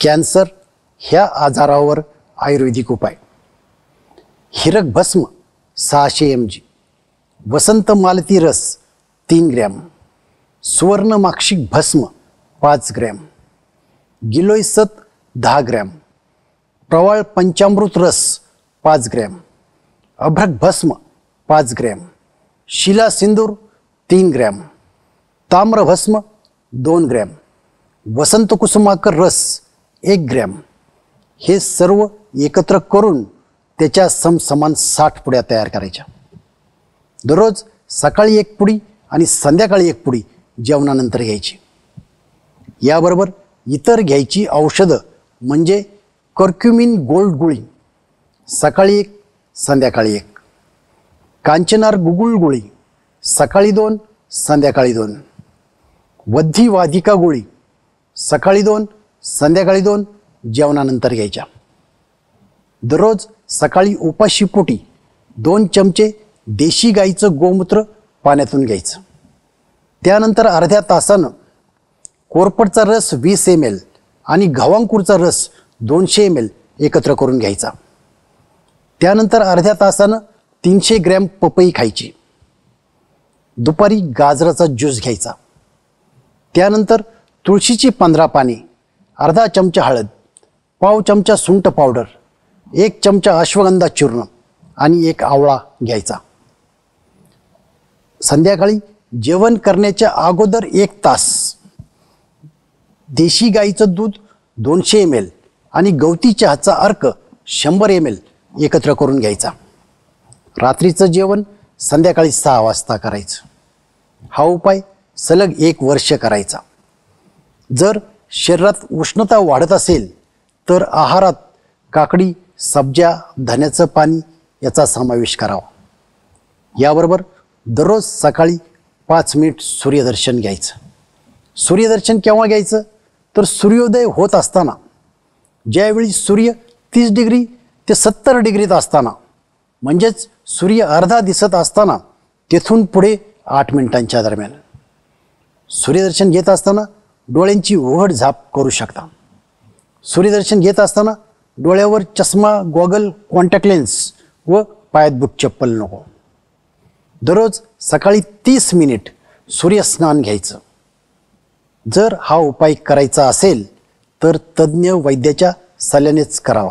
Cancer ह्या आजारावर आयुर्वेदिक उपाय. हिरक भस्म 600 mg, वसंत मालती रस 3 ग्रॅम, सुवर्ण माक्षिक भस्म 5 ग्रॅम, गिलोय सत 10 ग्रॅम, प्रवाळ पंचामृत रस 5 ग्रॅम, अभ्रक भस्म 5 ग्रॅम, शिला सिंदूर 3 ग्रॅम, ताम्र भस्म 2 ग्रॅम, वसंत कुसुमाकर रस 1 ग्रॅम. हे सर्व एकत्र करून त्याच्या समसमान 60 पुड्या तयार करायच्या. दररोज सकाळी 1 पुडी आणि संध्याकाळी 1 पुडी जेवणानंतर घ्यायची. याबरोबर इतर घ्यायची औषधं म्हणजे कर्क्युमिन गोल्ड गोळी सकाळी 1 संध्याकाळी 1, कांचनार गुगुळ गोळी सकाळी 2 संध्याकाळी 2, वद्धी वाधिका गोळी सकाळी 2 संध्याकाळी 2 जेवणानंतर घ्यायच्या. दररोज सकाळी उपाशीपोटी 2 चमचे देशी गाईचं गोमूत्र पाण्यातून घ्यायचं. त्यानंतर अर्ध्या तासानं कोरपडचा रस 20 ml आणि गव्हांकूरचा रस 200 ml एकत्र करून घ्यायचा. त्यानंतर अर्ध्या तासानं 300 ग्रॅम पपई खायची. दुपारी गाजराचा ज्यूस घ्यायचा. त्यानंतर तुळशीची 15 पाने, अर्धा चमचा हळद, पाव चमचा सुंठ पावडर, 1 चमचा अश्वगंधा चूर्ण आणि 1 आवळा घ्यायचा. संध्याकाळी जेवण करण्याच्या अगोदर 1 तास देशी गाईचं दूध 200 ml आणि गवती चहाचा अर्क 100 ml एकत्र करून घ्यायचा. रात्रीचं जेवण संध्याकाळी 6 वाजता करायचं. हा उपाय सलग 1 वर्ष करायचा. जर शरीरात उष्णता वाढत असेल तर आहारात काकडी, सब्जा, धण्याचं पाणी याचा समावेश करावा. याबरोबर दररोज सकाळी 5 मिनिट सूर्यदर्शन घ्यायचं. सूर्यदर्शन केव्हा घ्यायचं तर सूर्योदय होत असताना, ज्यावेळी सूर्य 30 डिग्री ते 70 डिग्रीत असताना, म्हणजेच सूर्य अर्धा दिसत असताना तेथून पुढे 8 मिनिटांच्या दरम्यान. सूर्यदर्शन घेत असताना डोळ्यांची उघड झाप करू शकता. सूर्यदर्शन घेत असताना डोळ्यावर चष्मा, गॉगल, कॉन्टॅक्ट लेन्स व पायात बूट चप्पल नको. दररोज सकाळी 30 मिनिट सूर्यस्नान घ्यायचं. जर हा उपाय करायचा असेल तर तज्ज्ञ वैद्याच्या सल्ल्यानेच करावा.